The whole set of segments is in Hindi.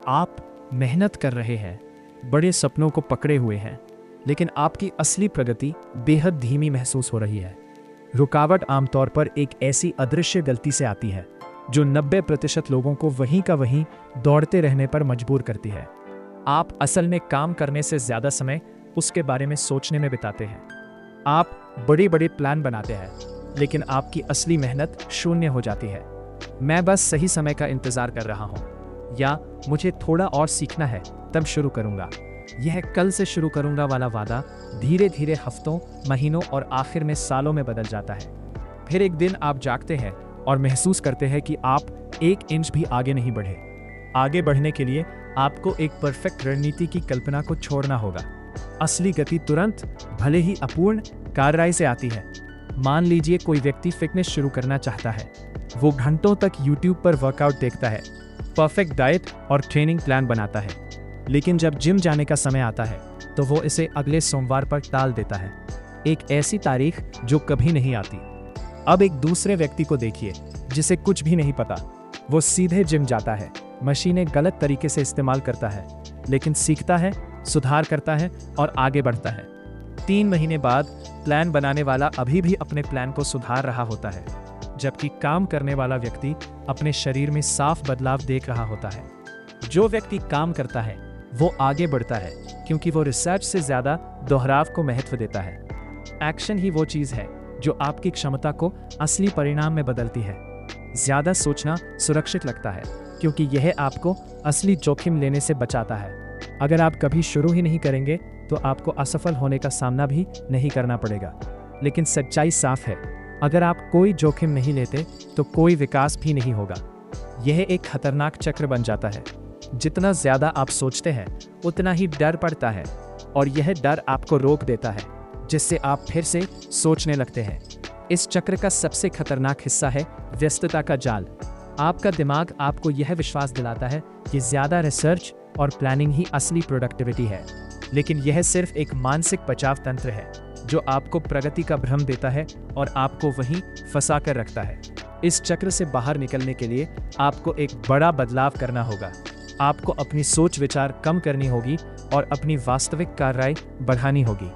आप मेहनत कर रहे हैं, बड़े सपनों को पकड़े हुए हैं, लेकिन आपकी असली प्रगति बेहद धीमी महसूस हो रही है। रुकावट आमतौर पर एक ऐसी अदृश्य गलती से आती है जो 90% लोगों को वहीं का वहीं दौड़ते रहने पर मजबूर करती है। आप असल में काम करने से ज्यादा समय उसके बारे में सोचने में बिताते हैं। आप बड़े बड़े प्लान बनाते हैं, लेकिन आपकी असली मेहनत शून्य हो जाती है। मैं बस सही समय का इंतजार कर रहा हूँ, या मुझे थोड़ा और सीखना है, तब शुरू करूंगा। यह कल से शुरू करूंगा वाला वादा धीरे धीरे हफ्तों, महीनों और आखिर में सालों में बदल जाता है। फिर एक दिन आप जागते हैं और महसूस करते हैं कि आप 1 इंच भी आगे नहीं बढ़े। आगे बढ़ने के लिए आपको एक परफेक्ट रणनीति की कल्पना को छोड़ना होगा। असली गति तुरंत, भले ही अपूर्ण, कार्रवाई से आती है। मान लीजिए कोई व्यक्ति फिटनेस शुरू करना चाहता है। वो घंटों तक YouTube पर वर्कआउट देखता है, परफेक्ट डाइट और ट्रेनिंग प्लान बनाता है, लेकिन जब जिम जाने का समय आता है तो वो इसे अगले सोमवार पर टाल देता है। एक ऐसी तारीख जो कभी नहीं आती। अब एक दूसरे व्यक्ति को देखिए जिसे कुछ भी नहीं पता। वो सीधे जिम जाता है, मशीनें गलत तरीके से इस्तेमाल करता है, लेकिन सीखता है, सुधार करता है और आगे बढ़ता है। 3 महीने बाद प्लान बनाने वाला अभी भी अपने प्लान को सुधार रहा होता है, जबकि काम करने वाला व्यक्ति अपने शरीर में साफ बदलाव देख रहा होता है। जो व्यक्ति काम करता है वो आगे बढ़ता है, क्योंकि वो रिसर्च से ज्यादा दोहराव को महत्व देता है। एक्शन ही वो चीज है जो आपकी क्षमता को असली परिणाम में बदलती है। ज्यादा सोचना सुरक्षित लगता है, क्योंकि यह आपको असली जोखिम लेने से बचाता है। अगर आप कभी शुरू ही नहीं करेंगे तो आपको असफल होने का सामना भी नहीं करना पड़ेगा। लेकिन सच्चाई साफ है, अगर आप कोई जोखिम नहीं लेते तो कोई विकास भी नहीं होगा। यह एक खतरनाक चक्र बन जाता है। जितना ज्यादा आप सोचते हैं उतना ही डर पड़ता है, और यह डर आपको रोक देता है, जिससे आप फिर से सोचने लगते हैं। इस चक्र का सबसे खतरनाक हिस्सा है व्यस्तता का जाल। आपका दिमाग आपको यह विश्वास दिलाता है कि ज्यादा रिसर्च और प्लानिंग ही असली प्रोडक्टिविटी है, लेकिन यह सिर्फ एक मानसिक बचाव तंत्र है जो आपको प्रगति का भ्रम देता है और आपको वहीं फंसा कर रखता है। इस चक्र से बाहर निकलने के लिए आपको एक बड़ा बदलाव करना होगा। आपको अपनी सोच विचार कम करनी होगी और अपनी वास्तविक कार्रवाई बढ़ानी होगी।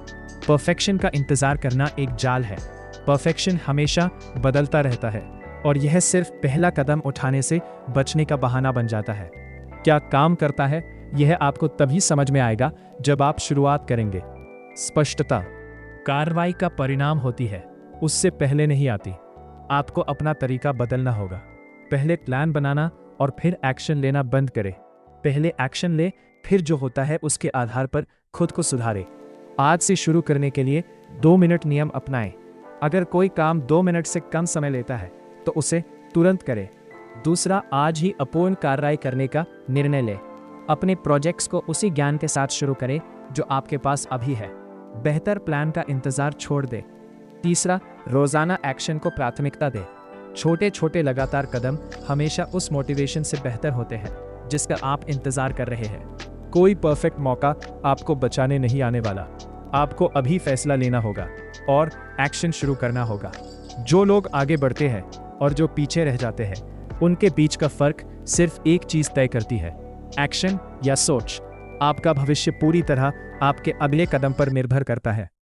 परफेक्शन का इंतजार करना एक जाल है। परफेक्शन हमेशा बदलता रहता है, और यह सिर्फ पहला कदम उठाने से बचने का बहाना बन जाता है। क्या काम करता है, यह आपको तभी समझ में आएगा जब आप शुरुआत करेंगे। स्पष्टता कार्रवाई का परिणाम होती है, उससे पहले नहीं आती। आपको अपना तरीका बदलना होगा। पहले प्लान बनाना और फिर एक्शन लेना बंद करें। पहले एक्शन ले, फिर जो होता है उसके आधार पर खुद को सुधारे। आज से शुरू करने के लिए 2 मिनट नियम अपनाएं। अगर कोई काम 2 मिनट से कम समय लेता है तो उसे तुरंत करें। दूसरा, आज ही अपूर्ण कार्रवाई करने का निर्णय लें। अपने प्रोजेक्ट्स को उसी ज्ञान के साथ शुरू करें जो आपके पास अभी है। बेहतर प्लान का इंतजार छोड़ दें। तीसरा, रोजाना एक्शन को प्राथमिकता दें। छोटे छोटे लगातार कदम हमेशा उस मोटिवेशन से बेहतर होते हैं जिसका आप इंतजार कर रहे हैं। कोई परफेक्ट मौका आपको बचाने नहीं आने वाला। आपको अभी फैसला लेना होगा और एक्शन शुरू करना होगा। जो लोग आगे बढ़ते हैं और जो पीछे रह जाते हैं, उनके बीच का फर्क सिर्फ एक चीज तय करती है, एक्शन या सोच। आपका भविष्य पूरी तरह आपके अगले कदम पर निर्भर करता है।